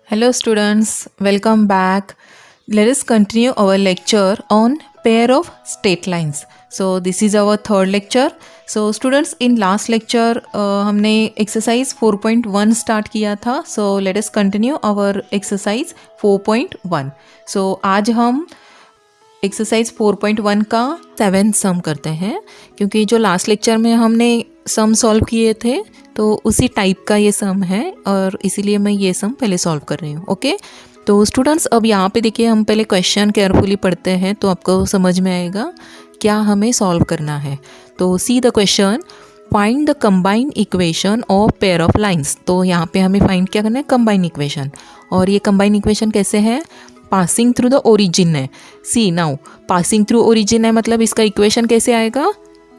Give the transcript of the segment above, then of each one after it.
Hello students, welcome back. Let us continue our lecture on pair of straight lines. So this is our third lecture. So students, in last lecture हमने exercise 4.1 start किया था. So let us continue our exercise 4.1. So आज हम exercise 4.1 का 7th सम करते हैं, क्योंकि जो लास्ट लेक्चर में हमने सम सॉल्व किए थे तो उसी टाइप का ये सम है और इसीलिए मैं ये सम पहले सॉल्व कर रही हूँ. ओके, तो स्टूडेंट्स अब यहाँ पे देखिए, हम पहले क्वेश्चन केयरफुली पढ़ते हैं तो आपको समझ में आएगा क्या हमें सॉल्व करना है. तो see the question, find the combine equation of pair of lines. तो यहाँ पे हमें फाइंड क्या करना है, कंबाइन इक्वेशन. और ये कंबाइन इक्वेशन कैसे है, पासिंग थ्रू द ओरिजिन है. See now, passing through origin है मतलब इसका इक्वेशन कैसे आएगा,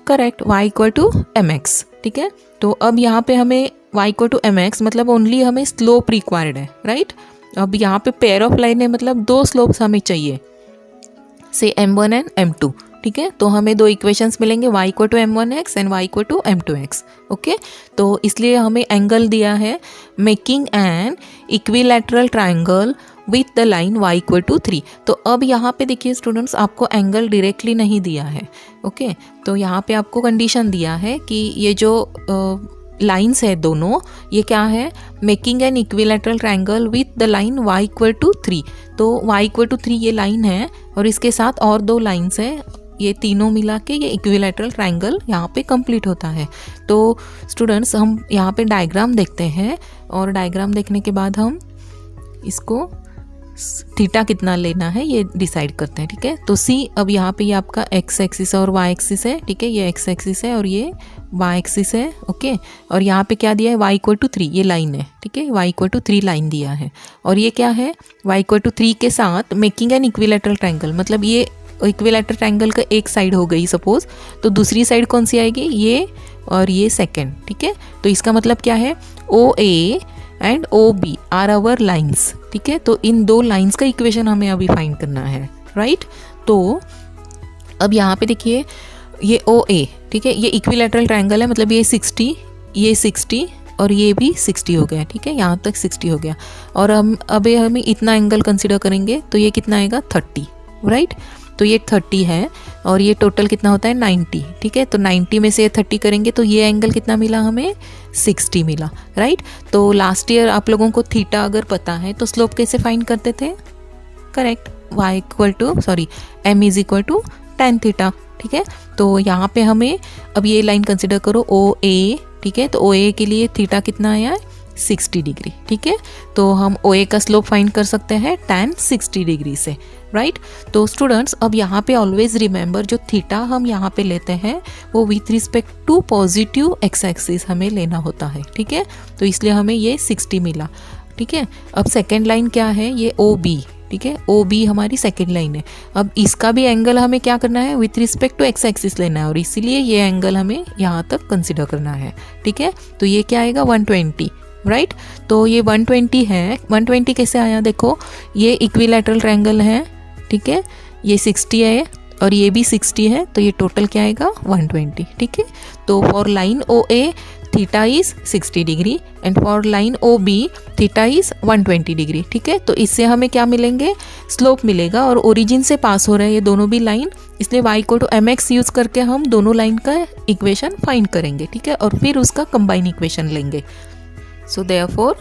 correct, y equal to m x. ठीक है, तो अब यहाँ पे हमें y equal to m x मतलब ओनली हमें स्लोप रिक्वायर्ड है, राइट. अब यहाँ पे पेयर ऑफ लाइन है मतलब दो स्लोप्स हमें चाहिए, से m1 एंड m2. ठीक है, तो हमें दो इक्वेशंस मिलेंगे, y equal to m1x and y equal to m2x. Okay, तो इसलिए हमें एंगल दिया है, making an equilateral triangle with the line y equal to 3. तो अब यहाँ पे देखिए स्टूडेंट्स, आपको एंगल डायरेक्टली नहीं दिया है. ओके, तो यहाँ पे आपको कंडीशन दिया है कि ये जो लाइन्स है दोनों, ये क्या है, making an equilateral triangle with the line y equal to 3. तो y इक्वल टू 3 ये लाइन है और इसके साथ और दो लाइन्स है, ये तीनों मिला के ये इक्विलैटरल ट्रायंगल यहाँ पे कंप्लीट होता है. तो स्टूडेंट्स हम यहाँ पे डायग्राम देखते हैं और डायग्राम देखने के बाद हम इसको थीटा कितना लेना है ये डिसाइड करते हैं. ठीक है, तो सी, अब यहाँ पे ये आपका एक्स एक्सिस और वाई एक्सिस है. ठीक है, ये एक्स एक्सिस है और ये वाई एक्सिस है. ओके, और यहाँ पे क्या दिया है, y इक्वल टू 3 ये लाइन है. ठीक है, y इक्वल टू 3 लाइन दिया है और ये क्या है, y इक्वल टू 3 के साथ मेकिंग एन इक्विलैटरल ट्रायंगल, मतलब ये इक्विलैटरल ट्रायंगल का एक साइड हो गई सपोज, तो दूसरी साइड कौन सी आएगी, ये और ये सेकेंड. ठीक है, तो इसका मतलब क्या है, OA and OB are our lines. ठीक है, तो इन दो लाइन्स का इक्वेशन हमें अभी फाइंड करना है, राइट. तो अब यहाँ पे देखिए, ये OA, ठीक है, ये इक्विलैटरल ट्रायंगल है मतलब ये 60, ये 60 और ये भी 60 हो गया. ठीक है, यहाँ तक 60 हो गया और अब हमें इतना एंगल कंसिडर करेंगे तो ये कितना आएगा, 30, राइट. तो ये 30 है और ये टोटल कितना होता है, 90. ठीक है, तो 90 में से ये 30 करेंगे तो ये एंगल कितना मिला हमें, 60 मिला, राइट. तो लास्ट ईयर आप लोगों को थीटा अगर पता है तो स्लोप कैसे फाइंड करते थे, correct, y equal to m is equal to tan theta. ठीक है, तो यहाँ पे हमें अब ये लाइन कंसिडर करो OA. ठीक है, तो OA के लिए थीटा कितना आया है, 60 डिग्री. ठीक है, तो हम OA का स्लोप फाइंड कर सकते हैं tan 60 डिग्री से, राइट. तो स्टूडेंट्स अब यहाँ पे ऑलवेज रिमेंबर, जो थीटा हम यहाँ पे लेते हैं वो with respect to positive x axis हमें लेना होता है. ठीक है, तो इसलिए हमें ये 60 मिला. ठीक है, अब सेकेंड लाइन क्या है, ये OB. ठीक है, OB हमारी सेकेंड लाइन है. अब इसका भी एंगल हमें क्या करना है, with respect to x axis लेना है और इसीलिए ये एंगल हमें यहाँ तक कंसिडर करना है. ठीक है, तो ये क्या आएगा, 120, राइट. तो ये 120 है. 120 कैसे आया, देखो ये इक्विलैटरल ट्रायंगल है. ठीक है, ये 60 है और ये भी 60 है, तो ये टोटल क्या आएगा, 120. ठीक है, तो for line OA theta is 60 degree and for line OB theta is 120 degree. ठीक है, तो इससे हमें क्या मिलेंगे, स्लोप मिलेगा और ओरिजिन से पास हो रहे हैं ये दोनों भी लाइन, इसलिए y equal to mx use करके हम दोनों लाइन का इक्वेशन फाइंड करेंगे. ठीक है, और फिर उसका कंबाइन इक्वेशन लेंगे. So therefore,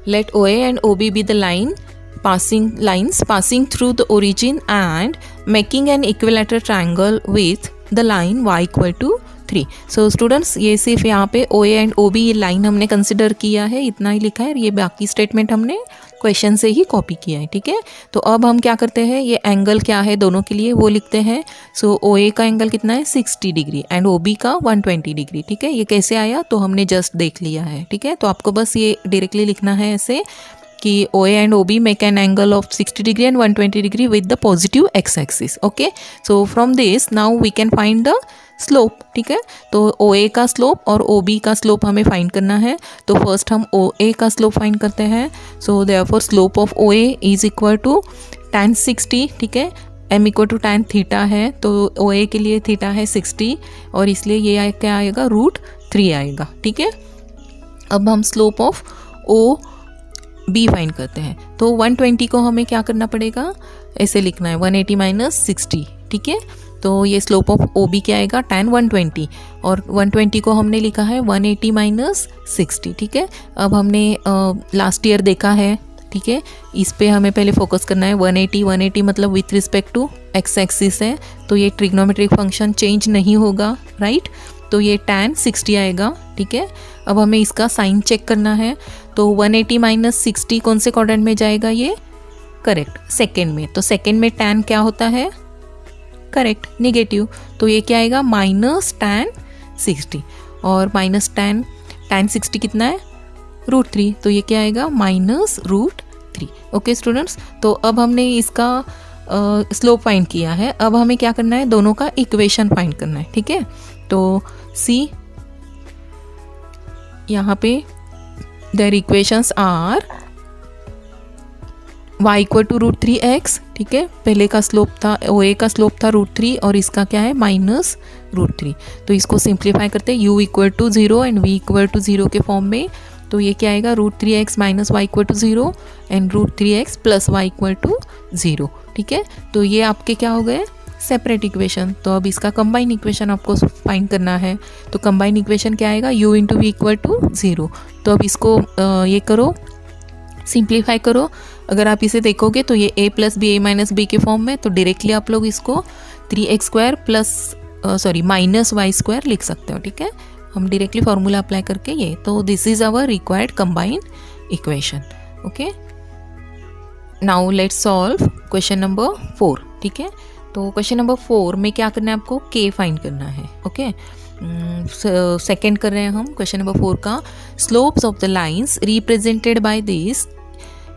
let OA and OB be the lines passing through the origin and making an equilateral triangle with the line y equal to 3. So students, ये सिर्फ यहाँ पे OA and OB ये line हमने consider किया है, इतना ही लिखा है. ये बाकी स्टेटमेंट हमने क्वेश्चन से ही कॉपी किया है. ठीक है, तो अब हम क्या करते हैं, ये एंगल क्या है दोनों के लिए वो लिखते हैं. सो OA का एंगल कितना है, 60 डिग्री एंड OB का 120 डिग्री. ठीक है, ये कैसे आया तो हमने जस्ट देख लिया है. ठीक है, तो आपको बस ये डायरेक्टली लिखना है ऐसे कि OA and OB make an angle of 60 degree and 120 degree with the positive x axis. Okay, so from this now we can find the slope. ठीक है, तो OA का स्लोप और OB का स्लोप हमें फाइंड करना है. तो फर्स्ट हम OA का स्लोप फाइंड करते हैं. So therefore slope of OA is equal to tan 60. ठीक है, m equal to tan theta है, तो OA के लिए थीटा है 60 और इसलिए ये क्या आएगा, √3 आएगा. ठीक है, अब हम स्लोप ऑफ बी फाइंड करते हैं। तो 120 को हमें क्या करना पड़ेगा, ऐसे लिखना है 180 माइनस 60, ठीक है। तो ये स्लोप ऑफ ओ बी क्या आएगा, tan 120, और 120 को हमने लिखा है 180 माइनस 60, ठीक है। अब हमने लास्ट ईयर देखा है, ठीक है, इस पे हमें पहले फोकस करना है। 180 मतलब with respect to x axis है, तो ये ट्रिग्नोमेट्रिक फंक्शन चेंज नहीं होगा, राइट। तो ये tan 60 आएगा, ठीक है। अब हमें इसका साइन चेक करना है। तो 180 माइनस 60 कौन से क्वाड्रेंट में जाएगा, ये करेक्ट सेकेंड में। तो सेकेंड में tan क्या होता है, करेक्ट नेगेटिव। तो ये क्या आएगा, माइनस tan 60, और माइनस tan 60 कितना है, √3, तो ये क्या आएगा, माइनस √3। ओके स्टूडेंट्स, तो अब हमने इसका स्लोप फाइंड किया है। अब हमें क्या करना है, दोनों का इक्वेशन फाइंड करना है, ठीक है। तो सी यहाँ पे their equations are y equal to √3x, ठीक है। पहले का स्लोप था, ओ ए का स्लोप था √3 और इसका क्या है, माइनस √3। तो इसको सिंप्लीफाई करते हैं, u equal to 0 and v equal to 0 के फॉर्म में। तो ये क्या आएगा, √3x minus y equal to 0 and √3x plus y equal to 0, ठीक है। तो ये आपके क्या हो गए, सेपरेट इक्वेशन। तो अब इसका कंबाइन इक्वेशन आपको फाइंड करना है। तो कंबाइन इक्वेशन क्या आएगा, u into v equal to 0। तो अब इसको ये करो, सिंप्लीफाई करो। अगर आप इसे देखोगे तो ये a plus B A minus B के फॉर्म में, तो डायरेक्टली आप लोग इसको 3x² प्लस माइनस y² लिख सकते हो, ठीक है। हम डायरेक्टली फॉर्मूला अप्लाई करके ये, तो this is our required combine equation. Okay, now let's solve question number 4, ठीक है। तो क्वेश्चन नंबर 4 में क्या करना है, आपको k फाइंड करना है। ओके, सेकेंड कर रहे हैं हम क्वेश्चन नंबर 4 का। Slopes of the lines represented by this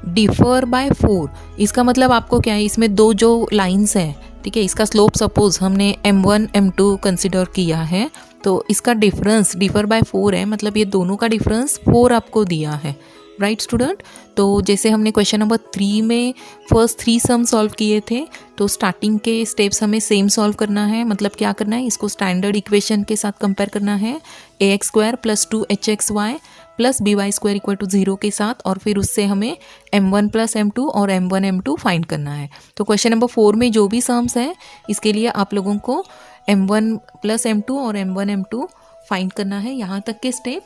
differ by 4। इसका मतलब आपको क्या है, इसमें दो जो लाइन्स हैं, ठीक है, इसका स्लोप सपोज हमने m1 m2 कंसिडर किया है, तो इसका डिफरेंस डिफर बाय 4 है, मतलब ये दोनों का डिफरेंस 4 आपको दिया है, राइट स्टूडेंट। तो जैसे हमने क्वेश्चन नंबर 3 में फर्स्ट 3 सम सॉल्व किए थे, तो स्टार्टिंग के स्टेप्स हमें सेम सॉल्व करना है। मतलब क्या करना है, इसको स्टैंडर्ड इक्वेशन के साथ कंपेयर करना है, ax² plus 2hxy plus by² equal to 0 के साथ, और फिर उससे हमें m1 प्लस m2 और m1 m2 फाइंड करना है। तो क्वेश्चन नंबर 4 में जो भी सम्स है, इसके लिए आप लोगों को m1 प्लस m2 और m1 m2 फाइंड करना है। यहाँ तक के स्टेप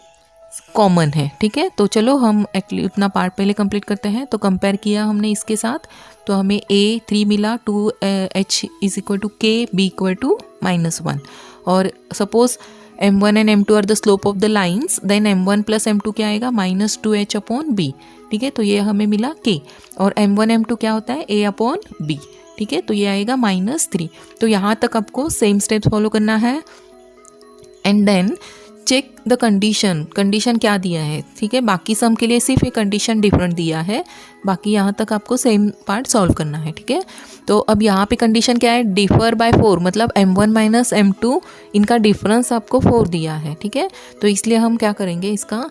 कॉमन है, ठीक है। तो चलो हम उतना पार्ट पहले कंप्लीट करते हैं। तो कंपेयर किया हमने इसके साथ, तो हमें a 3 मिला, 2h is equal to k, b equal to -1, और suppose m1 and m2 are the slope of the lines, then m1 plus m2 क्या आएगा, -2h अपॉन b, ठीक है। तो ये हमें मिला k, और m1 m2 क्या होता है, a अपॉन b, ठीक है। तो ये आएगा -3। तो यहाँ तक आपको सेम स्टेप्स फॉलो करना है, and then check the condition क्या दिया है, ठीक है। बाकी सम के लिए सिर्फ ये कंडीशन डिफरेंट दिया है, बाकी यहाँ तक आपको सेम पार्ट सॉल्व करना है, ठीक है। तो अब यहाँ पे कंडीशन क्या है, डिफर बाय 4, मतलब m1 माइनस m2 इनका डिफरेंस आपको 4 दिया है, ठीक है। तो इसलिए हम क्या करेंगे, इसका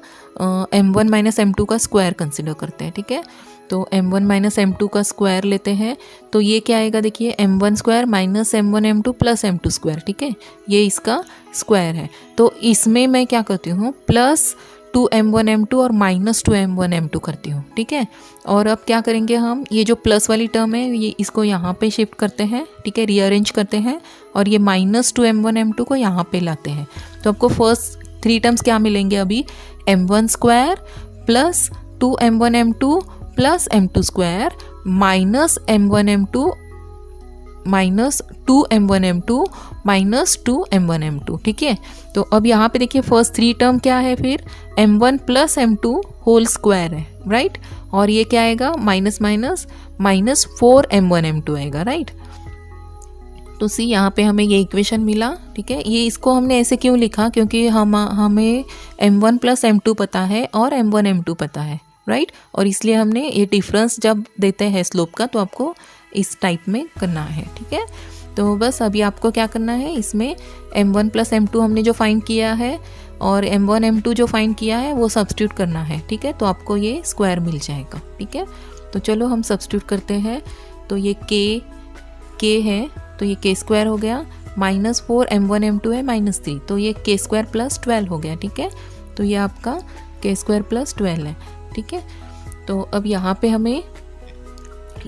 m1 माइनस m2 का स्क्वायर कंसिडर करते हैं, ठीक है। तो m1 माइनस m2 का स्क्वायर लेते हैं, तो ये क्या आएगा, देखिए m1 square minus m1 m2 plus m2 square, ठीक है, ये इसका स्क्वायर है। तो इसमें मैं क्या करती हूँ, प्लस 2m1 m2 और माइनस 2m1 m2 करती हूँ, ठीक है। और अब क्या करेंगे हम, ये जो प्लस वाली टर्म है, ये इसको यहाँ पे शिफ्ट करते हैं, ठीक है, रीअरेंज करते हैं, और ये माइनस 2m1 m2 को यहाँ पे लाते हैं। तो आपको फर्स्ट 3 टर्म्स क्या मिलेंगे अभी, m1 square plus 2m1 m2 plus m2 square minus m1 m2 minus 2m1 m2 minus 2m1 m2, ठीक है। तो अब यहाँ पे देखिए फर्स्ट 3 टर्म क्या है, फिर m1 plus m2 whole square है, राइट। और ये क्या आएगा, minus minus minus 4m1 m2 आएगा, राइट। तो सी यहाँ पे हमें ये इक्वेशन मिला, ठीक है। ये इसको हमने ऐसे क्यों लिखा, क्योंकि हमें m1 प्लस m2 पता है और m1 m2 पता है, राइट। और इसलिए हमने ये डिफरेंस जब देते हैं स्लोप का, तो आपको इस टाइप में करना है, ठीक है। तो बस अभी आपको क्या करना है, इसमें m1 प्लस m2 हमने जो फाइंड किया है और m1 m2 जो फाइंड किया है वो सब्स्टिट्यूट करना है, ठीक है। तो आपको ये स्क्वायर मिल जाएगा, ठीक है। तो चलो हम सब्स्टिट्यूट करते हैं। तो ये k है, तो ये k स्क्वायर हो गया, माइनस 4m1 m2 है -3, तो ये k स्क्वायर प्लस 12 हो गया, ठीक है। तो ये आपका k स्क्वायर प्लस 12 है, ठीक है। तो अब यहाँ पे हमें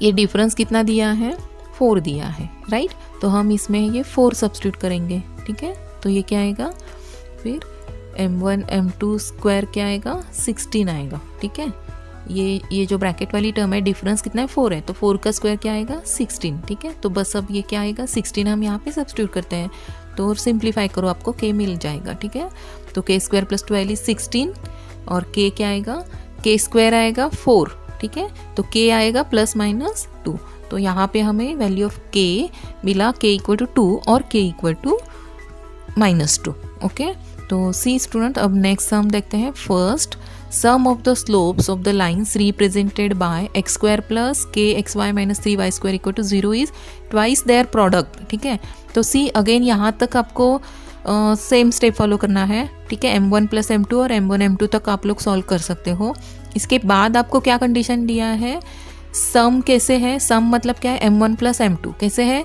ये डिफरेंस कितना दिया है, 4 दिया है, राइट। तो हम इसमें ये 4 सब्स्टिट्यूट करेंगे, ठीक है। तो ये क्या आएगा, फिर m1 m2 स्क्वायर क्या आएगा, 16 आएगा, ठीक है। ये जो ब्रैकेट वाली टर्म है, डिफरेंस कितना है, 4 है, तो 4 का स्क्वायर क्या आएगा, 16, ठीक है। तो बस अब ये क्या आएगा, 16 हम यहाँ पे सब्स्टिट्यूट करते हैं, तो सिंप्लीफाई करो, आपको k मिल जाएगा, ठीक है। तो k स्क्वायर प्लस 12 इज 16 और k क्या आएगा, k स्क्वायर आएगा 4, ठीक है। तो k आएगा प्लस माइनस 2, तो यहाँ पे हमें वैल्यू ऑफ k मिला, k इक्वल टू 2 और k इक्वल टू -2, ओके। तो सी स्टूडेंट, अब नेक्स्ट सम देखते हैं। First, sum of the slopes of the lines represented by x square plus k xy minus 3y square equal to 0 is twice their product, ठीक है। तो see again यहाँ तक आपको सेम स्टेप फॉलो करना है, ठीक है। m1 प्लस m2 और m1 m2 तक आप लोग सॉल्व कर सकते हो। इसके बाद आपको क्या कंडीशन दिया है, सम कैसे है, सम मतलब क्या है, m1 प्लस m2 कैसे है,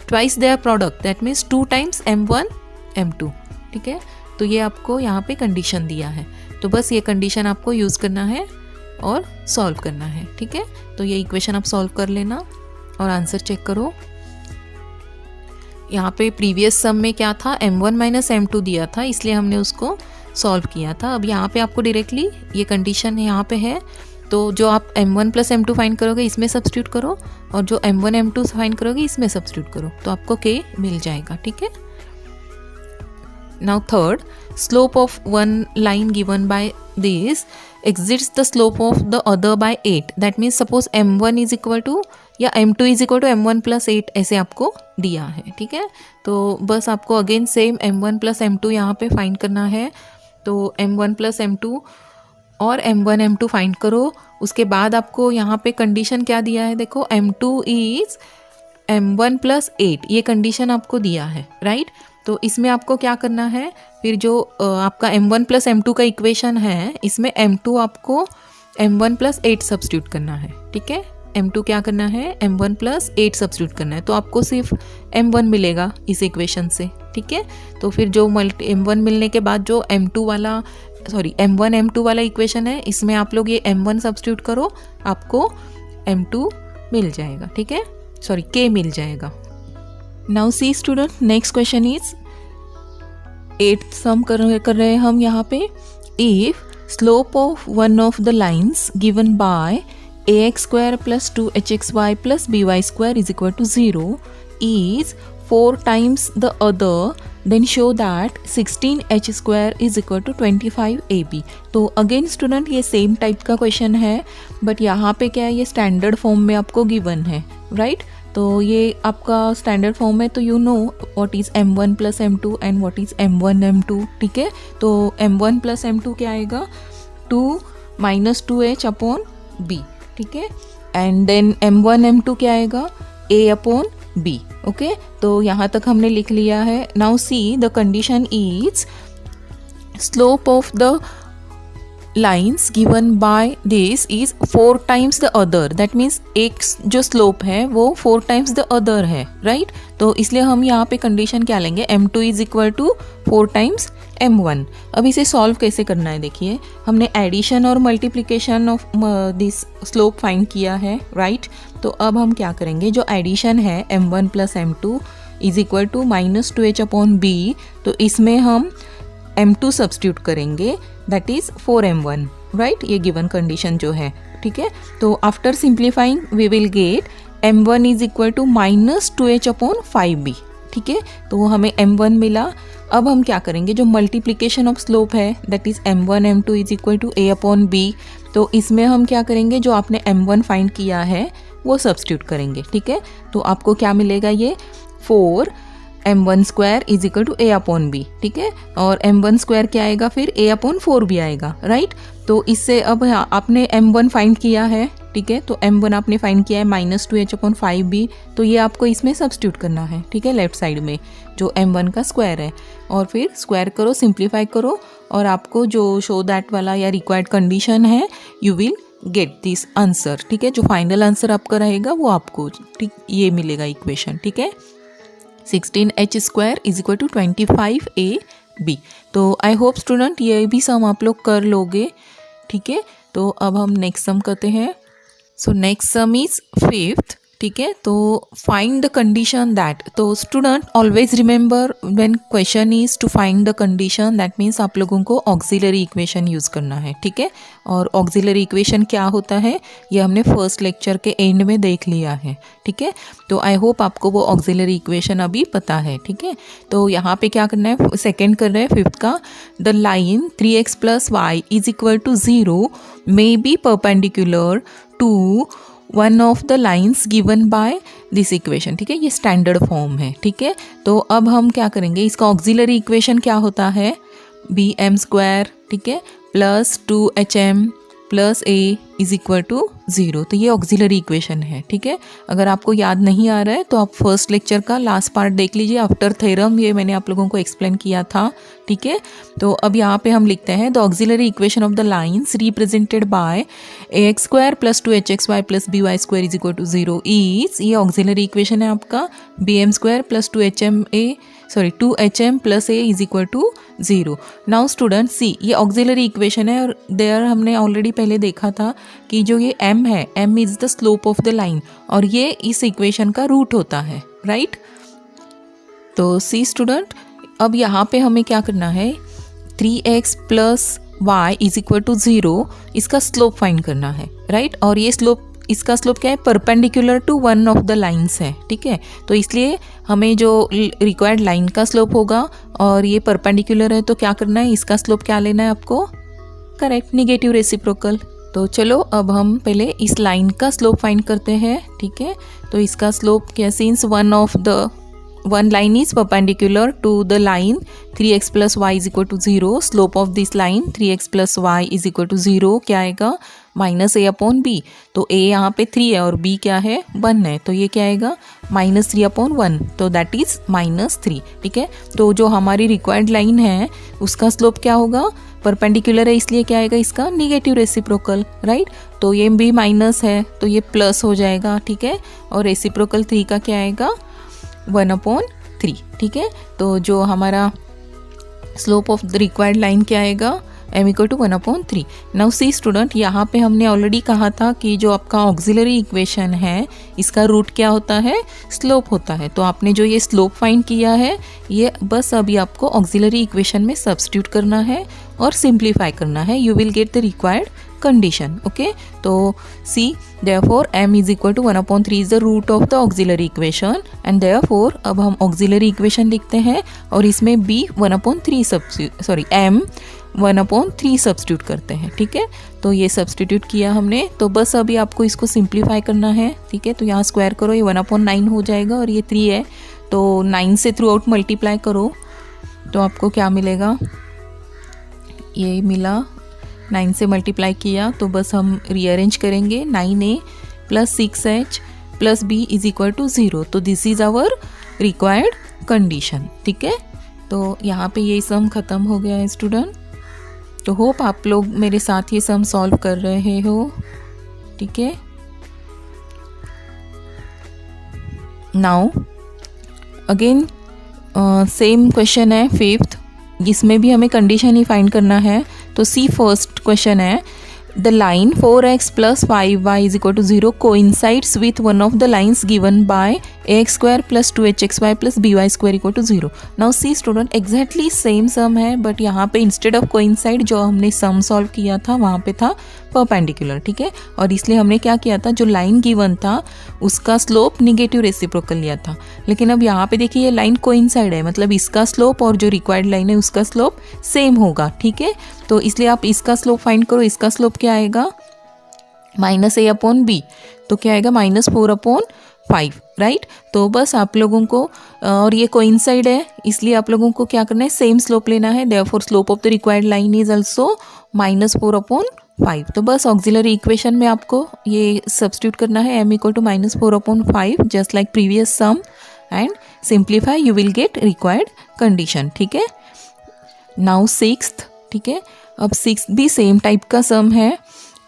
twice their product, that means 2 times m1 m2, ठीक है। तो ये आपको यहाँ पे कंडीशन दिया है, तो बस ये कंडीशन आपको यूज़ करना है और सॉल्व करना है, ठीक है। तो ये इक्वेशन आप सॉल्व कर लेना और आंसर चेक करो। यहाँ पे प्रीवियस सम में क्या था, m1 माइनस m2 दिया था, इसलिए हमने उसको सॉल्व किया था। अब यहाँ पे आपको डायरेक्टली ये कंडीशन यहाँ पे है, तो जो आप m1 प्लस m2 फाइंड करोगे इसमें सब्स्टिट्यूट करो, और जो m1 m2 फाइंड करोगे इसमें सब्स्टिट्यूट करो, तो आपको k मिल जाएगा, ठीक है। Now third, slope of one line given by this exceeds the slope of the other by 8. That means suppose m1 is equal to या m2 is equal to m1 plus 8 ऐसे आपको दिया है, ठीक है। तो बस आपको again same m1 plus m2 यहाँ पे फाइंड करना है। तो m1 plus m2 और m1 m2 फाइंड करो। उसके बाद आपको यहाँ पे कंडीशन क्या दिया है, देखो m2 इज m1 plus 8, ये कंडीशन आपको दिया है, राइट। तो इसमें आपको क्या करना है, फिर जो आपका m1 प्लस m2 का इक्वेशन है, इसमें m2 आपको m1 प्लस 8 सब्स्टिट्यूट करना है, ठीक है। m2 क्या करना है, m1 प्लस 8 सब्स्टिट्यूट करना है, तो आपको सिर्फ m1 मिलेगा इस इक्वेशन से, ठीक है। तो फिर जो m1 मिलने के बाद जो m1 m2 वाला इक्वेशन है, इसमें आप लोग ये m1 सब्स्टिट्यूट करो, आपको m2 मिल जाएगा, ठीक है, k मिल जाएगा। Now see student, next question is 8th sum कर रहे हैं हम यहाँ पे। If slope of one of the lines given by ax square plus 2hxy plus by square is equal to 0 is 4 times the other, then show that 16h square is equal to 25ab। तो again student, ये same type का question है, but यहाँ पे क्या है, ये standard form में आपको गिवन है, राइट। तो ये आपका स्टैंडर्ड फॉर्म है, तो you know what is m1 plus m2 and what is m1 m2, ठीक है। तो m1 प्लस m2 क्या आएगा, 2 माइनस 2h अपॉन b, ठीक है। एंड देन m1 m2 क्या आएगा, a अपॉन b, ओके। तो यहाँ तक हमने लिख लिया है। Now see the condition is slope of the lines given by this is 4 times the other, that means एक जो slope है वो 4 times the other है, right। तो इसलिए हम यहाँ पे कंडीशन क्या लेंगे, m2 is equal to 4 times m1। अब इसे सॉल्व कैसे करना है, देखिए हमने एडिशन और multiplication of this slope find किया है, राइट। तो अब हम क्या करेंगे, जो एडिशन है m1 plus m2 is equal to minus 2h upon b, तो इसमें हम m2 सब्स्टिट्यूट करेंगे, दैट इज 4m1, राइट। ये गिवन कंडीशन जो है, ठीक है। तो after simplifying we will get m1 is equal to minus 2h upon 5b, ठीक है। तो हमें m1 मिला। अब हम क्या करेंगे, जो मल्टीप्लिकेशन ऑफ स्लोप है that is m1 m2 is equal to a upon b, तो इसमें हम क्या करेंगे, जो आपने m1 फाइंड किया है वो सब्स्टिट्यूट करेंगे, ठीक है। तो आपको क्या मिलेगा, ये 4 m1 square is equal to a upon b, ठीक है। और m1 स्क्वायर क्या आएगा, फिर a अपॉन 4 भी आएगा, राइट। तो इससे अब आपने m1 फाइंड किया है, ठीक है। तो m1 आपने फाइंड किया है माइनस 2h अपॉन 5b, तो ये आपको इसमें सब्स्टिट्यूट करना है, ठीक है, लेफ्ट साइड में जो m1 का स्क्वायर है, और फिर स्क्वायर करो, सिंप्लीफाई करो, और आपको जो शो दैट वाला या रिक्वायर्ड कंडीशन है, you will get this answer, ठीक है। जो फाइनल आंसर आपका रहेगा वो आपको, ठीक, ये मिलेगा इक्वेशन, ठीक है। 16h square is equal to 25ab। तो आई होप स्टूडेंट ये भी सम आप लोग कर लोगे, ठीक है। तो अब हम नेक्स्ट सम करते हैं। So next sum is fifth, ठीक है। तो फाइंड द कंडीशन दैट, तो student always remember when question is to find the condition, that means आप लोगों को ऑक्सिलरी इक्वेशन यूज़ करना है, ठीक है। और ऑक्सिलरी इक्वेशन क्या होता है ये हमने फर्स्ट लेक्चर के एंड में देख लिया है, ठीक है। तो आई होप आपको वो ऑक्सिलरी इक्वेशन अभी पता है, ठीक है। तो यहाँ पे क्या करना है, सेकेंड कर रहे हैं फिफ्थ का, the line 3x + y = 0 may be perpendicular to one of the lines given by this equation, ठीक है। ये स्टैंडर्ड फॉर्म है, ठीक है। तो अब हम क्या करेंगे, इसका ऑक्सिलरी इक्वेशन क्या होता है, bm², ठीक है, प्लस 2hm प्लस a = 0। तो ये ऑक्सिलरी इक्वेशन है, ठीक है। अगर आपको याद नहीं आ रहा है तो आप फर्स्ट लेक्चर का लास्ट पार्ट देख लीजिए, आफ्टर थ्योरम, ये मैंने आप लोगों को एक्सप्लेन किया था, ठीक है। तो अब यहाँ पे हम लिखते हैं the auxiliary equation of the lines represented bye ax² + 2hxy + by² = 0 is, ये ऑक्सिलरी इक्वेशन है आपका, bm² + 2hm + a = 0। Now student सी, ये ऑक्सिलरी इक्वेशन है और देयर हमने ऑलरेडी पहले देखा था कि जो ये m है, m is the slope of the line, और ये इस इक्वेशन का रूट होता है, राइट। तो सी स्टूडेंट, अब यहाँ पे हमें क्या करना है, 3x + y = 0, इसका स्लोप फाइंड करना है, राइट। और ये स्लोप, इसका स्लोप क्या है, perpendicular to one of the lines है, ठीक है। तो इसलिए हमें जो रिक्वायर्ड लाइन का स्लोप होगा और ये परपेंडिकुलर है, तो क्या करना है, इसका स्लोप क्या लेना है आपको, करेक्ट, निगेटिव रेसिप्रोकल। तो चलो अब हम पहले इस लाइन का स्लोप फाइंड करते हैं, ठीक है। तो इसका स्लोप क्या, since one line is perpendicular to the line 3x + y = 0, slope of this line 3x + y = 0 क्या आएगा, -a/b। तो a यहाँ पे 3 है और b क्या है, 1 है, तो ये क्या आएगा, -3/1, तो दैट इज -3, ठीक है। तो जो हमारी रिक्वायर्ड लाइन है उसका स्लोप क्या होगा, परपेंडिकुलर है, इसलिए क्या आएगा, इसका निगेटिव रेसिप्रोकल, राइट। तो ये भी माइनस है तो ये प्लस हो जाएगा, ठीक है। और रेसिप्रोकल 3 का क्या आएगा, 1/3, ठीक है। तो जो हमारा slope of the required line क्या आएगा, m = 1/3। नाउ सी स्टूडेंट, यहाँ पे हमने ऑलरेडी कहा था कि जो आपका ऑक्सिलरी इक्वेशन है इसका रूट क्या होता है, स्लोप होता है। तो आपने जो ये स्लोप फाइंड किया है ये बस अभी आपको ऑक्सिलरी इक्वेशन में सब्स्टिट्यूट करना है और सिंप्लीफाई करना है, you will get the required condition, okay. तो सी, therefore m = 1/3 is the root of the auxiliary equation, and therefore अब हम auxiliary equation लिखते हैं और इसमें b 1/3 m 1/3 सब्स्टिट्यूट करते हैं, ठीक है। तो ये सब्स्टिट्यूट किया हमने, तो बस अभी आपको इसको सिंप्लीफाई करना है, ठीक है। तो यहाँ स्क्वायर करो, ये 1/9 हो जाएगा और ये 3 है, तो 9 से थ्रू आउट मल्टीप्लाई करो तो आपको क्या मिलेगा, ये मिला, 9 से मल्टीप्लाई किया तो बस हम रीअरेंज करेंगे, 9a + 6h + b = 0। तो this is our required condition, ठीक है। तो यहाँ पे ये सम ख़त्म हो गया है स्टूडेंट। तो होप आप लोग मेरे साथ ये सम सॉल्व कर रहे हो, ठीक है। नाउ अगेन सेम क्वेश्चन है फिफ्थ, जिसमें भी हमें कंडीशन ही फाइंड करना है। तो सी फर्स्ट क्वेश्चन है, the line 4x + 5y = 0 coincides with one of the lines given by ax² + 2hxy + by² = 0। Now see student, exactly same sum है, बट यहाँ पे इंस्टेड ऑफ कोइंसाइड जो हमने सम सॉल्व किया था वहाँ पे था परपेंडिकुलर, ठीक है। और इसलिए हमने क्या किया था, जो लाइन गिवन था उसका स्लोप निगेटिव रेसिप्रोकल लिया था। लेकिन अब यहाँ पे देखिए ये लाइन कोइंसाइड है, मतलब इसका स्लोप और जो रिक्वायर्ड लाइन है उसका स्लोप सेम होगा, ठीक है। तो इसलिए आप इसका स्लोप फाइंड करो, इसका स्लोप क्या आएगा, -a/b, तो क्या आएगा, -4/5, राइट। तो बस आप लोगों को, और ये कोइंसाइड है इसलिए आप लोगों को क्या करना है, सेम स्लोप लेना है, therefore slope of the required line is also -4/5। तो बस ऑक्सिलरी इक्वेशन में आपको ये सब्स्टिट्यूट करना है, m = -4/5 just like previous sum, and simplify, you will get required condition, ठीक है। नाउ सिक्स्थ, ठीक है। अब सिक्स्थ भी सेम टाइप का सम है।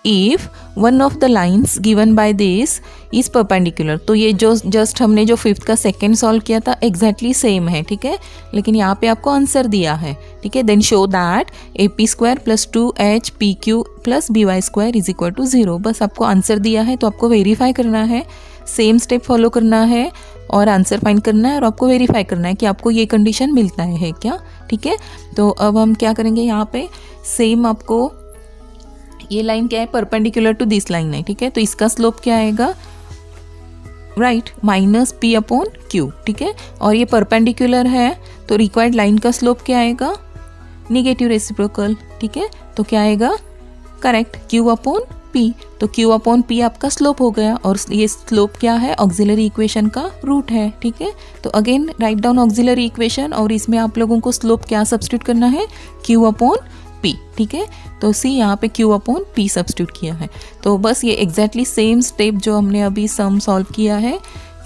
If one of the lines given by this is perpendicular. तो ये जो जस्ट हमने जो फिफ्थ का सेकेंड सॉल्व किया था एग्जैक्टली सेम है, ठीक है, लेकिन यहाँ पे आपको आंसर दिया है, ठीक है। Then show that AP square plus 2H PQ plus BY square is equal to 0। बस आपको आंसर दिया है तो आपको वेरीफाई करना है, सेम स्टेप फॉलो करना है और आंसर फाइंड करना है और आपको वेरीफाई करना है कि आपको ये कंडीशन मिलता है क्या, ठीक है। तो अब हम क्या करेंगे, यहाँ पे सेम आपको ये लाइन क्या है, परपेंडिकुलर टू दिस लाइन है, ठीक है। तो इसका स्लोप क्या आएगा, right, minus P upon Q, ठीक है। और ये परपेंडिकुलर है तो रिक्वायर्ड लाइन का स्लोप क्या आएगा, निगेटिव रेसिप्रोकल, ठीक है। तो क्या आएगा, करेक्ट, Q अपॉन P। तो Q अपॉन P आपका स्लोप हो गया और ये स्लोप क्या है, ऑक्सिलरी इक्वेशन का रूट है, ठीक है। तो again write down auxiliary equation और इसमें आप लोगों को स्लोप क्या सब्स्टिट्यूट करना है, Q अपॉन P, ठीक है। तो सी यहाँ पे Q अपॉन P सब्स्टिट्यूट किया है। तो बस ये एग्जैक्टली सेम स्टेप जो हमने अभी सम सॉल्व किया है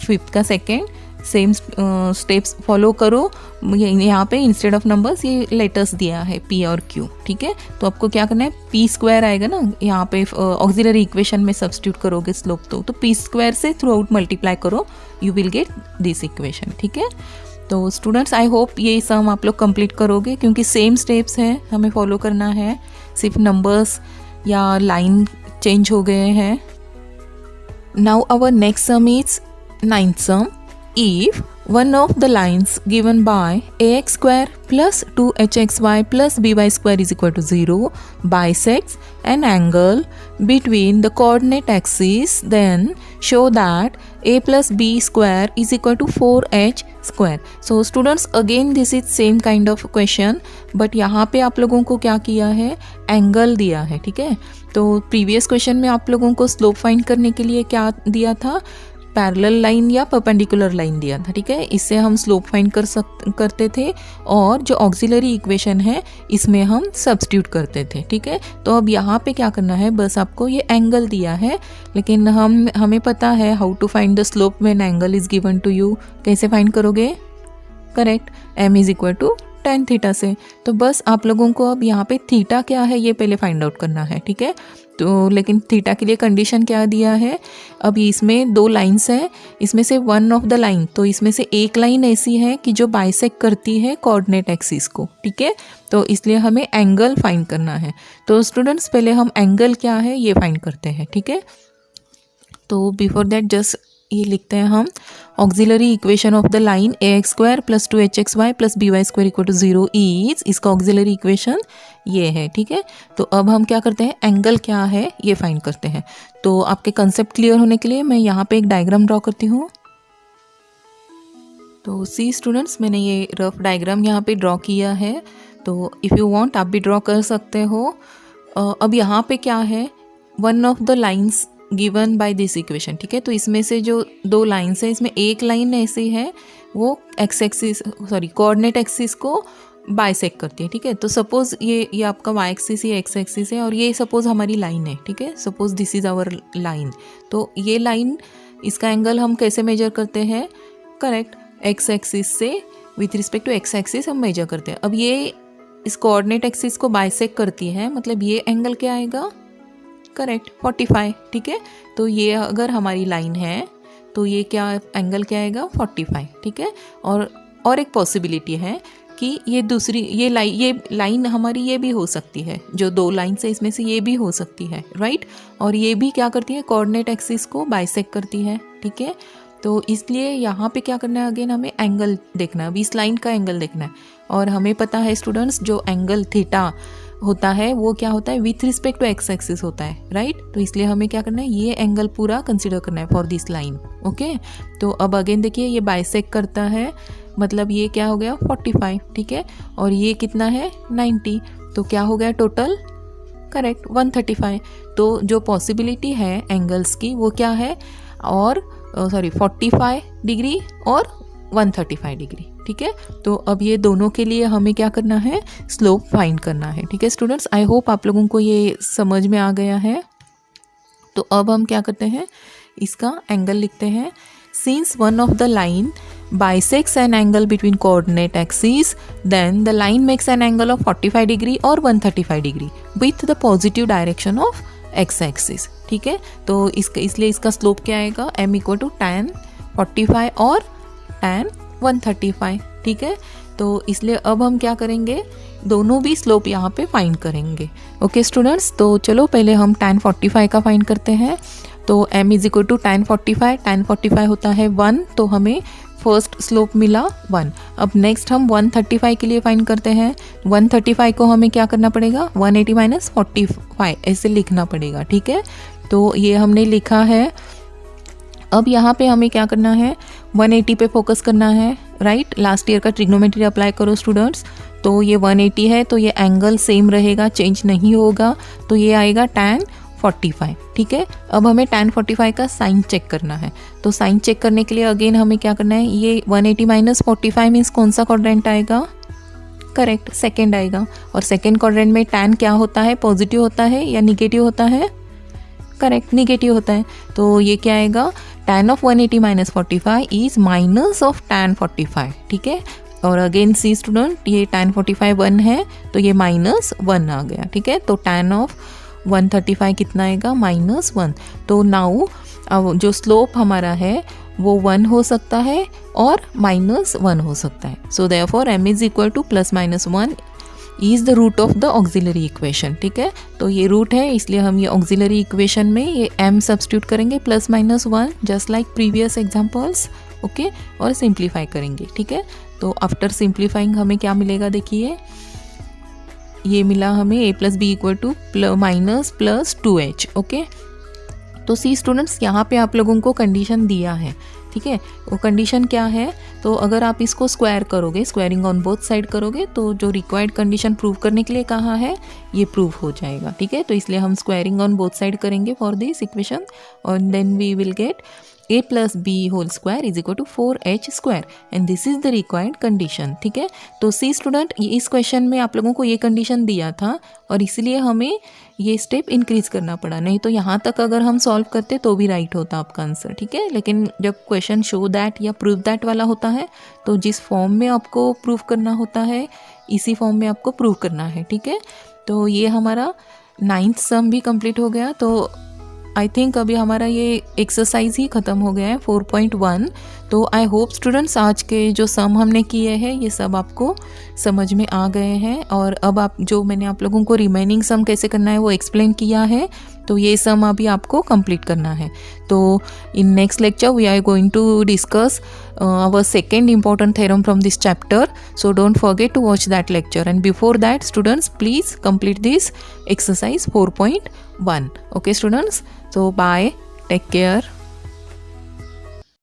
फिफ्थ का सेकेंड, सेम स्टेप्स फॉलो करो। यहाँ पे इंस्टेड ऑफ नंबर्स ये लेटर्स दिया है P और Q, ठीक है। तो आपको क्या करना है, P स्क्वायर आएगा ना, यहाँ पे ऑक्सिलरी इक्वेशन में सब्स्टिट्यूट करोगे स्लोप तो P स्क्वायर से थ्रू आउट मल्टीप्लाई करो, you will get this equation, ठीक है। तो स्टूडेंट्स आई होप ये सम आप लोग कंप्लीट करोगे क्योंकि सेम स्टेप्स हैं हमें फॉलो करना है, सिर्फ नंबर्स या लाइन चेंज हो गए हैं। Now our next sum is ninth sum. If one of the lines given by ax square plus 2hxy plus by square is equal to 0 bisects an angle between the coordinate axes, then show that a plus b square is equal to 4h square. So students again this is same kind of question, but यहाँ पे आप लोगों को क्या किया है, angle दिया है, ठीक है। तो प्रीवियस क्वेश्चन में आप लोगों को स्लोप फाइंड करने के लिए क्या दिया था, पैरेलल लाइन या परपेंडिकुलर लाइन दिया था, ठीक है। इससे हम स्लोप फाइंड करते थे और जो ऑक्सिलरी इक्वेशन है इसमें हम सब्स्टिट्यूट करते थे, ठीक है। तो अब यहाँ पे क्या करना है, बस आपको ये एंगल दिया है, लेकिन हमें पता है how to find the slope when angle is given to you. कैसे फाइंड करोगे, correct, m is equal to tan theta से। तो बस आप लोगों को अब यहाँ पे थीटा क्या है ये पहले फाइंड आउट करना है, ठीक है। तो लेकिन थीटा के लिए कंडीशन क्या दिया है, अब इसमें दो लाइंस है, इसमें से वन ऑफ द लाइन, तो इसमें से एक लाइन ऐसी है कि जो बाइसेक्ट करती है कोऑर्डिनेट एक्सिस को, ठीक है। तो इसलिए हमें एंगल फाइंड करना है। तो स्टूडेंट्स पहले हम एंगल क्या है ये फाइंड करते हैं, ठीक है। तो बिफोर दैट जस्ट ये लिखते हैं हम, auxiliary equation of the line ax square plus 2hxy plus by square equal to 0 is, इसका ऑक्सिलरी इक्वेशन ये है, ठीक है। तो अब हम क्या करते हैं, एंगल क्या है ये फाइंड करते हैं। तो आपके कंसेप्ट क्लियर होने के लिए मैं यहाँ पे एक डायग्राम ड्रॉ करती हूँ। तो सी स्टूडेंट्स, मैंने ये रफ डायग्राम यहाँ पे ड्रॉ किया है, तो इफ़ यू वांट आप भी ड्रॉ कर सकते हो। अब यहाँ पे क्या है, one of the lines given by this equation, ठीक है। तो इसमें से जो दो लाइन्स है, इसमें एक लाइन ऐसी है वो कोऑर्डिनेट एक्सिस को बाइसेक्ट करती है, ठीक है। तो सपोज ये आपका वाई एक्सिस, ये एक्स एक्सिस है और ये सपोज हमारी लाइन है, ठीक है। Suppose this is our line. तो ये लाइन, इसका एंगल हम कैसे मेजर करते हैं, करेक्ट, एक्स एक्सिस से with respect to x axis हम मेजर करते हैं। अब ये इस कोऑर्डिनेट एक्सिस को बाइसेक्ट करती है, मतलब ये एंगल क्या आएगा, करेक्ट, 45, ठीक है। तो ये अगर हमारी लाइन है तो ये क्या एंगल क्या आएगा, 45, ठीक है। और एक पॉसिबिलिटी है कि ये दूसरी ये लाइन हमारी ये भी हो सकती है, जो दो लाइन से इसमें से ये भी हो सकती है, राइट। और ये भी क्या करती है, कोऑर्डिनेट एक्सिस को बाइसेक्ट करती है, ठीक है। तो इसलिए यहाँ पे क्या करना है, अगेन हमें एंगल देखना है, अभी इस लाइन का एंगल देखना है। और हमें पता है स्टूडेंट्स, जो एंगल थीटा होता है वो क्या होता है, with respect to x axis होता है, राइट। तो इसलिए हमें क्या करना है, ये एंगल पूरा कंसीडर करना है फॉर दिस लाइन, ओके। तो अब अगेन देखिए, ये बाइसेक्ट करता है, मतलब ये क्या हो गया 45, ठीक है। और ये कितना है 90, तो क्या हो गया टोटल, करेक्ट 135। तो जो पॉसिबिलिटी है एंगल्स की वो क्या है, और 45 डिग्री और 135 डिग्री, ठीक है। तो अब ये दोनों के लिए हमें क्या करना है, स्लोप फाइंड करना है, ठीक है स्टूडेंट्स। आई होप आप लोगों को ये समझ में आ गया है। तो अब हम क्या करते हैं, इसका एंगल लिखते हैं। Since one of the line bisects an angle between coordinate axes, then the line makes an angle of 45 degree or 135 degree with the positive direction of x axis, ठीक है। तो इसलिए इसका स्लोप क्या आएगा, m इक्वल टू tan 45 और tan 135, ठीक है। तो इसलिए अब हम क्या करेंगे, दोनों भी स्लोप यहाँ पे फाइंड करेंगे। ओके स्टूडेंट्स, तो चलो पहले हम tan 45 का फाइंड करते हैं। तो m is equal to tan 45 होता है 1, तो हमें फर्स्ट स्लोप मिला 1। अब नेक्स्ट हम 135 के लिए फाइंड करते हैं। 135 को हमें क्या करना पड़ेगा, 180 माइनस 45 ऐसे लिखना पड़ेगा, ठीक है। तो ये हमने लिखा है। अब यहाँ पे हमें क्या करना है, 180 पे फोकस करना है, राइट। लास्ट ईयर का ट्रिग्नोमेट्री अप्लाई करो स्टूडेंट्स। तो ये 180 है, तो ये एंगल सेम रहेगा, चेंज नहीं होगा, तो ये आएगा tan 45, ठीक है। अब हमें tan 45 का साइन चेक करना है। तो साइन चेक करने के लिए अगेन हमें क्या करना है, ये 180 माइनस 45 मीन्स कौन सा क्वाड्रेंट आएगा, करेक्ट, सेकेंड आएगा। और सेकेंड क्वाड्रेंट में tan क्या होता है, पॉजिटिव होता है या निगेटिव होता है, करेक्ट, निगेटिव होता है। तो ये क्या आएगा, tan of 180 minus 45 is minus of tan 45, ठीक है। और अगेन सी स्टूडेंट, ये tan 45 1 है, तो ये -1 आ गया, ठीक है। तो tan ऑफ 135 कितना आएगा, -1। तो नाउ अब जो स्लोप हमारा है वो 1 हो सकता है और -1 हो सकता है। So therefore m is equal to +-1 is the root of the auxiliary equation, ठीक है। तो ये रूट है, इसलिए हम ये ऑक्सिलरी इक्वेशन में ये m सब्स्टिट्यूट करेंगे +-1 just like previous examples, okay, और सिंप्लीफाई करेंगे, ठीक है। तो आफ्टर सिंप्लीफाइंग हमें क्या मिलेगा, देखिए ये मिला हमें a + b equal to -+2h, okay. तो सी स्टूडेंट्स, यहाँ पे आप लोगों को कंडीशन दिया है, ठीक है। वो कंडीशन क्या है, तो अगर आप इसको स्क्वायर करोगे, स्क्वायरिंग ऑन बोथ साइड करोगे, तो जो रिक्वायर्ड कंडीशन प्रूव करने के लिए कहा है ये प्रूव हो जाएगा, ठीक है। तो इसलिए हम स्क्वायरिंग ऑन बोथ साइड करेंगे फॉर दिस इक्वेशन, और then we will get a + b whole square is equal to 4h² and this is the required condition, ठीक है। तो सी स्टूडेंट, इस क्वेश्चन में आप लोगों को ये कंडीशन दिया था और इसलिए हमें ये स्टेप इंक्रीज करना पड़ा, नहीं तो यहाँ तक अगर हम सॉल्व करते तो भी राइट होता आपका आंसर, ठीक है। लेकिन जब क्वेश्चन शो दैट या प्रूव दैट वाला होता है, तो जिस फॉर्म में आपको प्रूव करना होता है इसी फॉर्म में आपको प्रूव करना है, ठीक है। तो ये हमारा 9th सम भी कंप्लीट हो गया। तो आई थिंक अभी हमारा ये एक्सरसाइज ही ख़त्म हो गया है 4.1। तो आई होप स्टूडेंट्स आज के जो सम हमने किए हैं ये सब आपको समझ में आ गए हैं, और अब आप जो मैंने आप लोगों को रिमेनिंग सम कैसे करना है वो एक्सप्लेन किया है, तो ये सम अभी आपको कंप्लीट करना है। तो in next lecture we are going to discuss our second important theorem from this chapter, so don't forget to watch that lecture, and before that students please complete this exercise 4.1. okay students, so bye, take care.